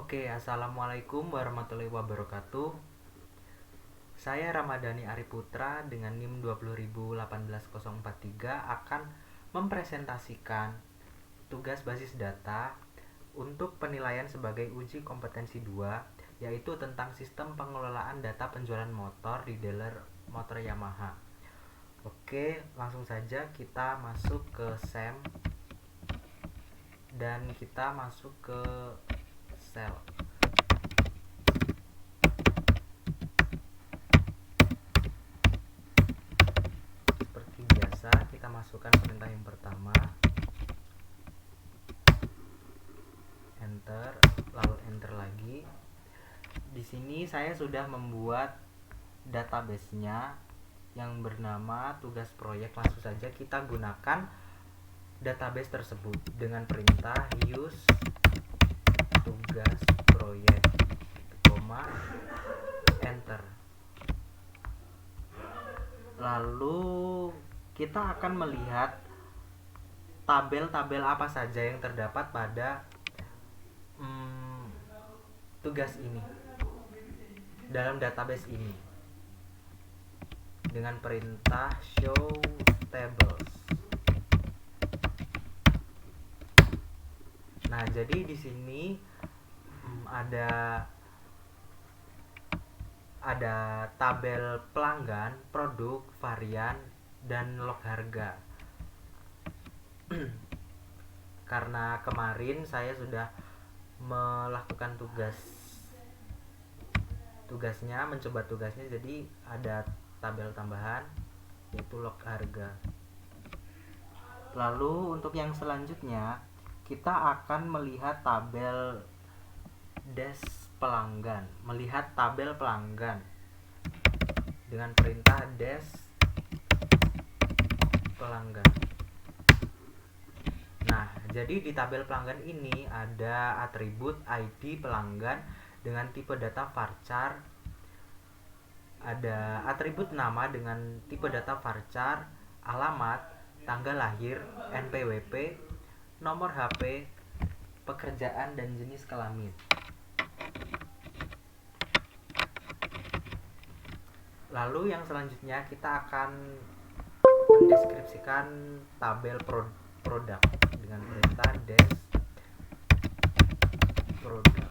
Oke, assalamualaikum warahmatullahi wabarakatuh. Saya Ramadhani Ariputra dengan NIM 200181043 akan mempresentasikan tugas basis data untuk penilaian sebagai uji kompetensi 2, yaitu tentang sistem pengelolaan data penjualan motor di dealer motor Yamaha. Oke, langsung saja kita masuk ke SEM dan kita masuk ke sel. Seperti biasa, kita masukkan perintah yang pertama, enter, lalu enter lagi. Di sini saya sudah membuat database-nya yang bernama tugas proyek. Langsung saja kita gunakan database tersebut dengan perintah use tugas proyek, enter. Lalu kita akan melihat tabel-tabel apa saja yang terdapat pada tugas ini dalam database ini dengan perintah show tables. Nah, jadi di sini ada tabel pelanggan, produk, varian, dan log harga. Karena kemarin saya sudah melakukan mencoba tugasnya, jadi ada tabel tambahan yaitu log harga. Lalu untuk yang selanjutnya kita akan melihat tabel tabel pelanggan dengan perintah pelanggan. Nah, jadi di tabel pelanggan ini ada atribut ID pelanggan dengan tipe data varchar, ada atribut nama dengan tipe data varchar, alamat, tanggal lahir, NPWP, nomor HP, pekerjaan, dan jenis kelamin. Lalu yang selanjutnya kita akan mendeskripsikan tabel produk dengan perintah produk.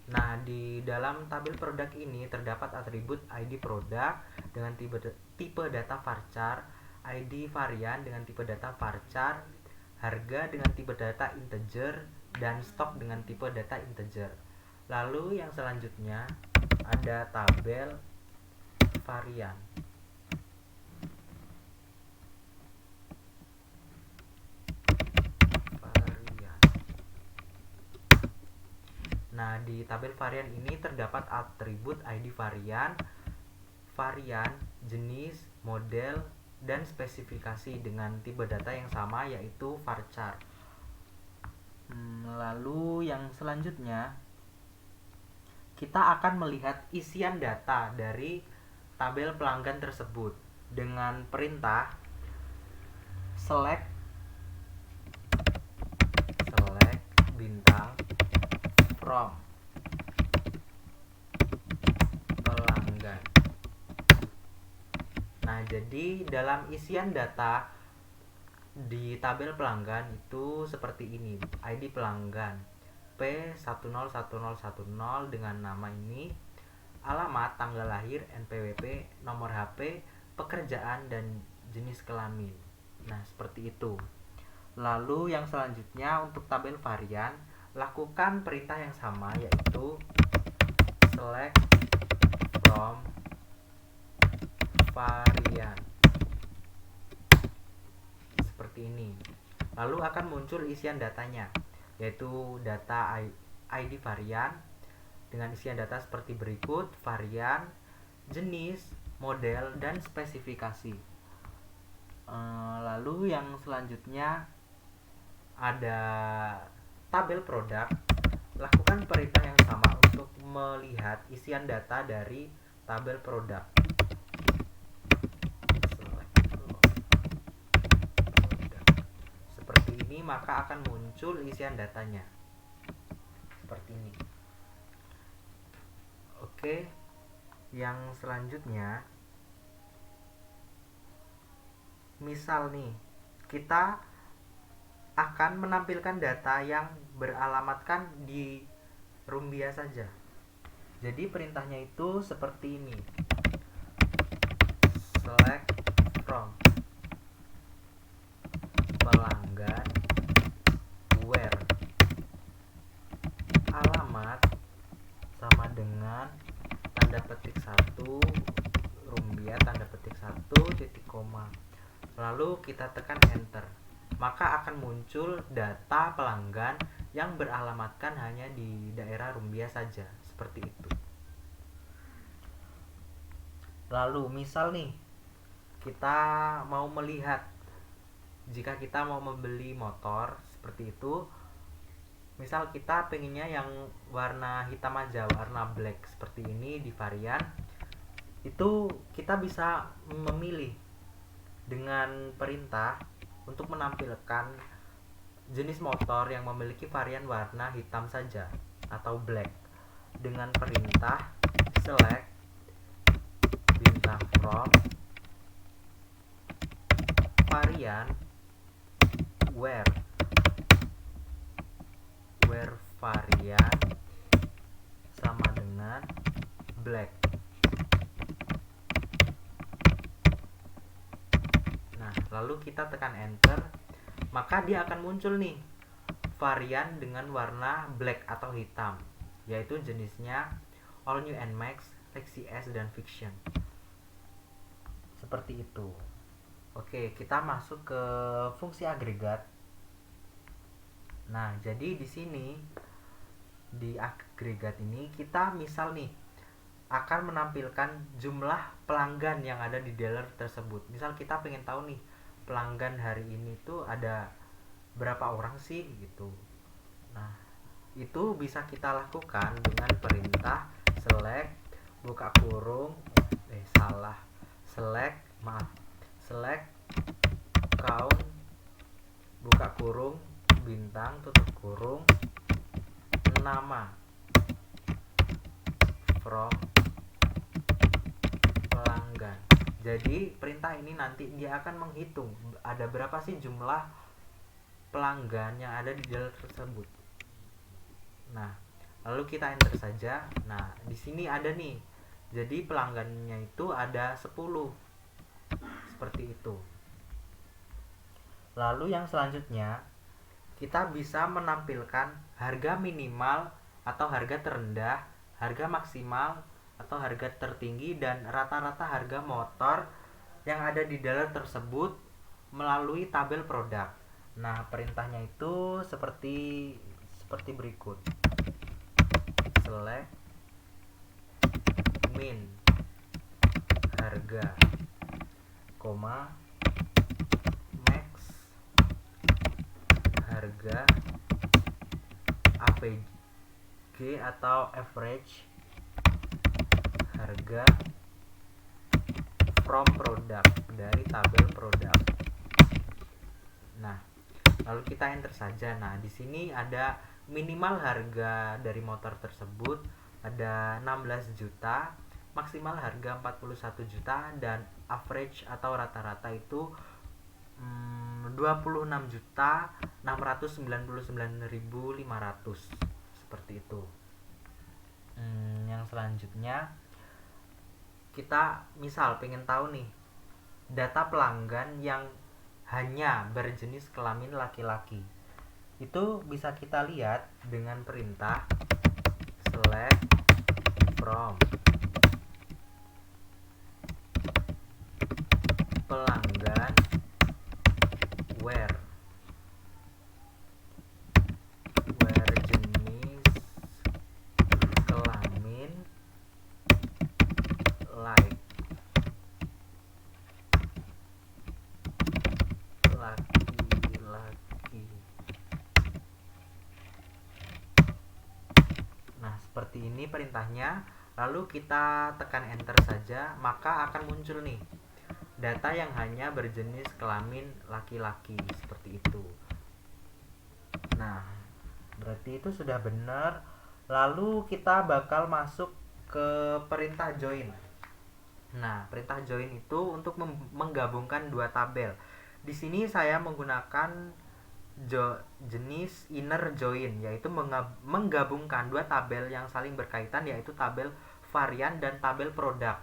Nah, di dalam tabel produk ini terdapat atribut ID produk dengan tipe data varchar, ID varian dengan tipe data varchar, harga dengan tipe data integer, dan stok dengan tipe data integer. Lalu yang selanjutnya ada tabel varian. Nah, di tabel varian ini terdapat atribut ID varian, jenis, model, dan spesifikasi dengan tipe data yang sama yaitu varchar. Lalu yang selanjutnya kita akan melihat isian data dari tabel pelanggan tersebut dengan perintah select bintang from pelanggan. Nah, jadi dalam isian data di tabel pelanggan itu seperti ini. ID pelanggan P101010 dengan nama ini, alamat, tanggal lahir, NPWP, nomor HP, pekerjaan, dan jenis kelamin. Nah, seperti itu. Lalu yang selanjutnya untuk tabel varian, lakukan perintah yang sama yaitu select from varian. Seperti ini. Lalu akan muncul isian datanya, yaitu data ID varian dengan isian data seperti berikut: varian, jenis, model, dan spesifikasi. Lalu yang selanjutnya ada tabel produk. Lakukan perintah yang sama untuk melihat isian data dari tabel produk. Seperti ini, maka akan muncul isian datanya seperti ini. Oke, yang selanjutnya, misal nih kita akan menampilkan data yang beralamatkan di Rumbia saja. Jadi perintahnya itu seperti ini: select from pelanggan where alamat sama dengan tanda petik 1 Rumbia tanda petik 1 titik koma, lalu kita tekan enter, maka akan muncul data pelanggan yang beralamatkan hanya di daerah Rumbia saja, seperti itu. Lalu misal nih kita mau melihat, jika kita mau membeli motor seperti itu, misal kita pengennya yang warna hitam aja, warna black seperti ini di varian, itu kita bisa memilih dengan perintah untuk menampilkan jenis motor yang memiliki varian warna hitam saja atau black dengan perintah select bintang from varian where varian sama dengan black. Nah, lalu kita tekan enter, maka dia akan muncul nih varian dengan warna black atau hitam, yaitu jenisnya All New NMAX, Lexi S, dan Fiction. Seperti itu. Oke, kita masuk ke fungsi agregat. Nah, jadi di sini di agregat ini kita misal nih akan menampilkan jumlah pelanggan yang ada di dealer tersebut. Misal kita pengen tahu nih pelanggan hari ini tuh ada berapa orang sih gitu. Nah, itu bisa kita lakukan dengan perintah select buka kurung select count buka kurung bintang tutup kurung nama from pelanggan. Jadi perintah ini nanti dia akan menghitung ada berapa sih jumlah pelanggan yang ada di dealer tersebut. Nah, lalu kita enter saja. Nah, di sini ada nih. Jadi pelanggannya itu ada 10. Seperti itu. Lalu yang selanjutnya, kita bisa menampilkan harga minimal atau harga terendah, harga maksimal atau harga tertinggi, dan rata-rata harga motor yang ada di dealer tersebut melalui tabel produk. Nah, perintahnya itu seperti berikut. Select min harga, max harga AVG atau average harga from product dari tabel produk. Nah, lalu kita enter saja. Nah, di sini ada minimal harga dari motor tersebut ada 16 juta, maksimal harga 41 juta, dan average atau rata-rata itu 26.699.500 seperti itu. Yang selanjutnya kita misal pengen tahu nih data pelanggan yang hanya berjenis kelamin laki-laki. Itu bisa kita lihat dengan perintah select from pelanggan where jenis kelamin laki-laki. Nah, seperti ini perintahnya. Lalu kita tekan enter saja, maka akan muncul nih data yang hanya berjenis kelamin laki-laki seperti itu. Nah, berarti itu sudah benar Lalu kita bakal masuk ke perintah join. Nah, perintah join itu untuk menggabungkan dua tabel. Di sini saya menggunakan jenis inner join, yaitu menggabungkan dua tabel yang saling berkaitan, yaitu tabel varian dan tabel produk.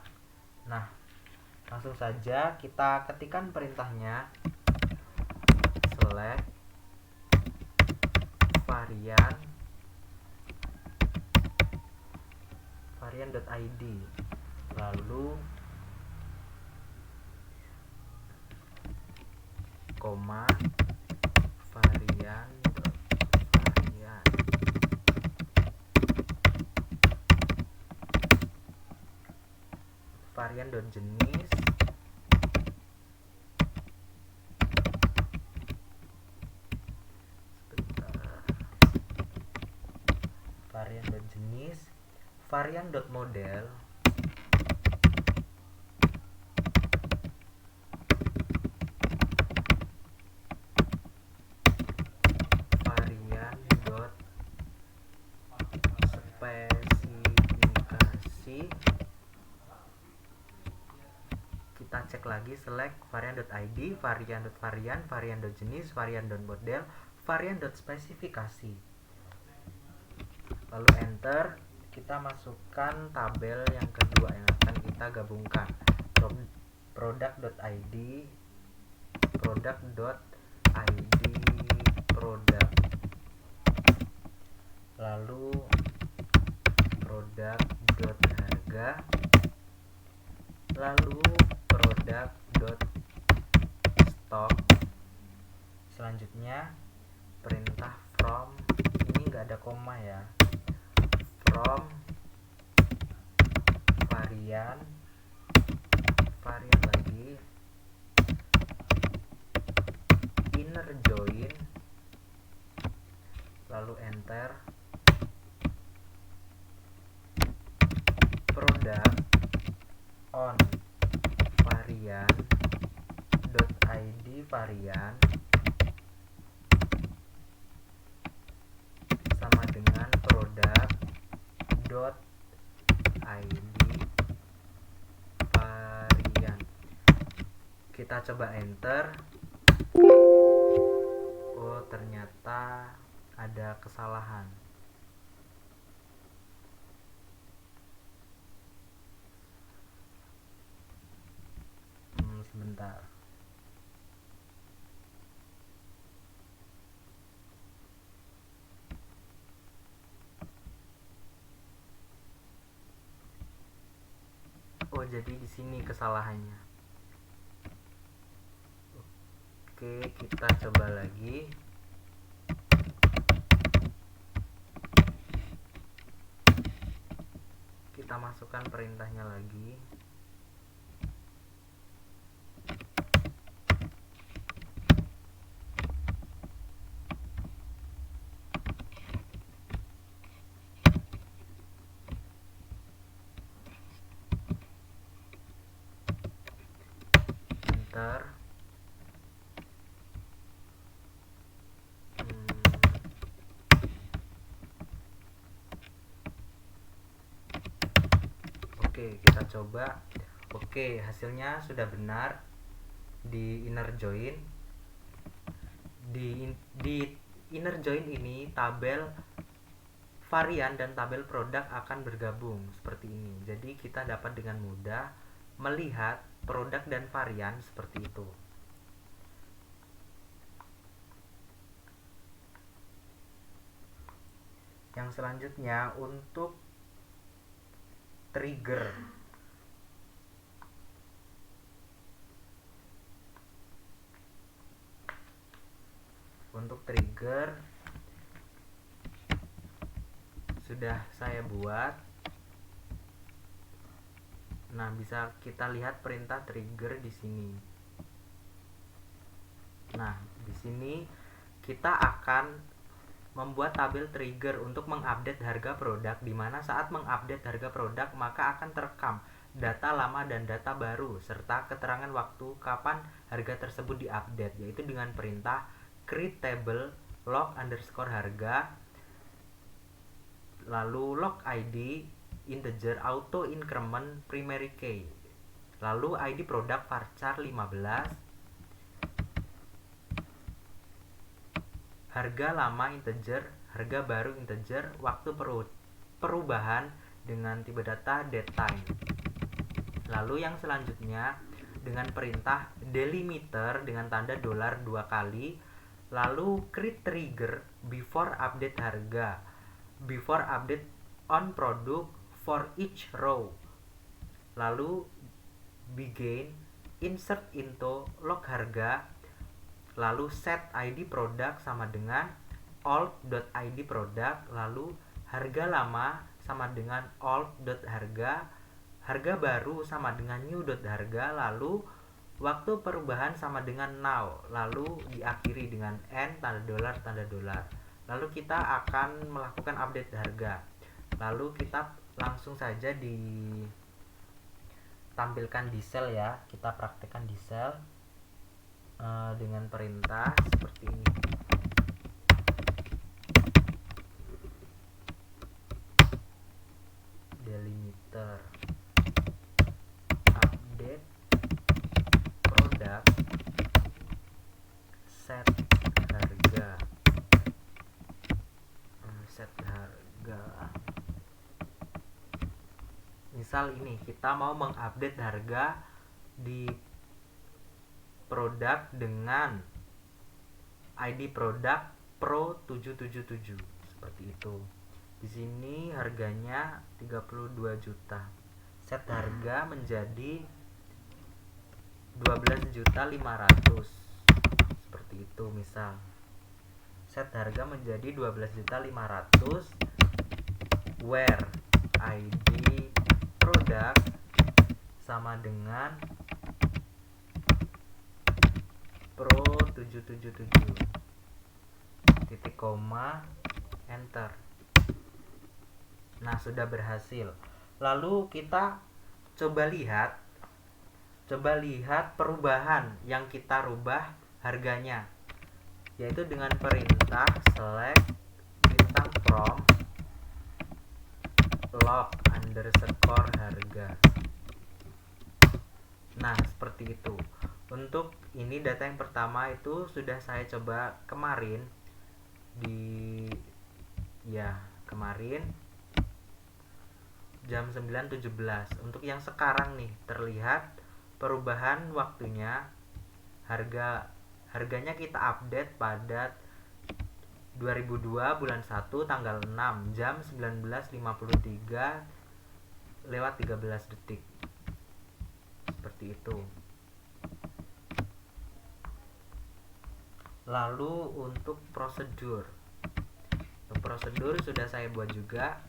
Nah, langsung saja kita ketikkan perintahnya, select varian.id, lalu koma varian jenis varian.model varian.spesifikasi. Kita cek lagi, select varian.id, varian.jenis, varian.model, varian.spesifikasi, lalu enter. Kita masukkan tabel yang kedua yang akan kita gabungkan, product.id, product, lalu product.harga, lalu product.stock. Selanjutnya perintah from, ini nggak ada koma ya, from varian lagi, inner join, lalu enter. Product on varian.id, varian sama dengan product.id varian. Kita coba enter. Oh, ternyata ada kesalahan. Sebentar. Oh, jadi di sini kesalahannya. Oke, kita coba lagi. Kita masukkan perintahnya lagi. Enter. Oke, kita coba. Oke, hasilnya sudah benar di inner join. Di inner join ini tabel varian dan tabel produk akan bergabung seperti ini. Jadi kita dapat dengan mudah melihat produk dan varian seperti itu. Yang selanjutnya untuk trigger. Untuk trigger sudah saya buat. Nah, bisa kita lihat perintah trigger di sini. Nah, di sini kita akan membuat tabel trigger untuk mengupdate harga produk, di mana saat mengupdate harga produk maka akan terekam data lama dan data baru serta keterangan waktu kapan harga tersebut diupdate, yaitu dengan perintah create table log underscore harga lalu log ID integer auto increment primary key, lalu ID produk varchar 15, harga lama integer, harga baru integer, waktu perubahan dengan tipe data datetime. Lalu yang selanjutnya dengan perintah delimiter dengan tanda $2 kali, lalu create trigger before update harga, before update on product for each row, lalu begin insert into log harga, lalu set ID produk sama dengan old.id produk, lalu harga lama sama dengan old.harga, harga baru sama dengan new.harga, lalu waktu perubahan sama dengan now, lalu diakhiri dengan n tanda $. Lalu kita akan melakukan update harga. Lalu kita langsung saja ditampilkan di sel ya. Kita praktekkan di sel dengan perintah seperti ini. Delimiter update produk set harga misal ini kita mau mengupdate harga di produk dengan ID produk Pro 777 seperti itu. Di sini harganya 32 juta. Set harga menjadi 12.500.000 seperti itu misal. Set harga menjadi 12.500.000 where ID produk sama dengan Pro 777 titik koma enter. Nah, sudah berhasil. Lalu kita coba lihat perubahan yang kita rubah harganya, yaitu dengan perintah select bintang from log underscore harga. Nah, seperti itu. Untuk ini data yang pertama itu sudah saya coba kemarin kemarin jam 9.17. Untuk yang sekarang nih terlihat perubahan waktunya, harganya kita update pada 2002 bulan 1 tanggal 6 jam 19.53 seperti itu. Lalu untuk prosedur sudah saya buat juga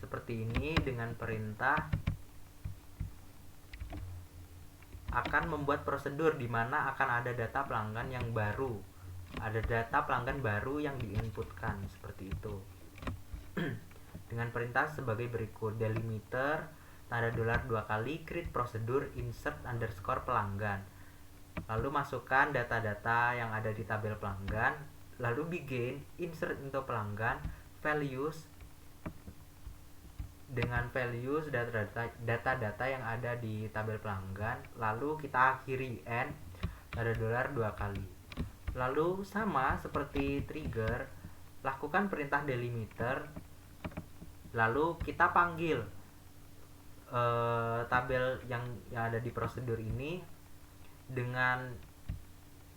seperti ini. Dengan perintah akan membuat prosedur di mana akan ada data pelanggan yang baru, ada data pelanggan baru yang diinputkan seperti itu. Dengan perintah sebagai berikut: delimiter tanda $2 kali, create prosedur insert underscore pelanggan, lalu masukkan data-data yang ada di tabel pelanggan, lalu begin insert into pelanggan values dengan values data-data yang ada di tabel pelanggan, lalu kita akhiri n tanda $2 kali. Lalu sama seperti trigger, lakukan perintah delimiter, lalu kita panggil tabel yang ada di prosedur ini dengan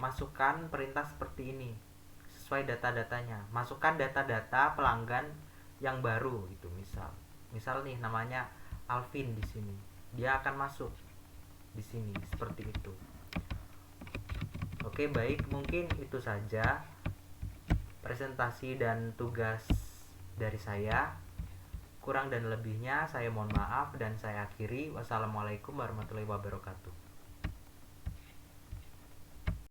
masukkan perintah seperti ini sesuai data-datanya. Masukkan data-data pelanggan yang baru itu, misal nih namanya Alvin di sini, dia akan masuk di sini seperti itu. Oke, baik, mungkin itu saja presentasi dan tugas dari saya. Kurang dan lebihnya saya mohon maaf dan saya akhiri. Wassalamualaikum warahmatullahi wabarakatuh.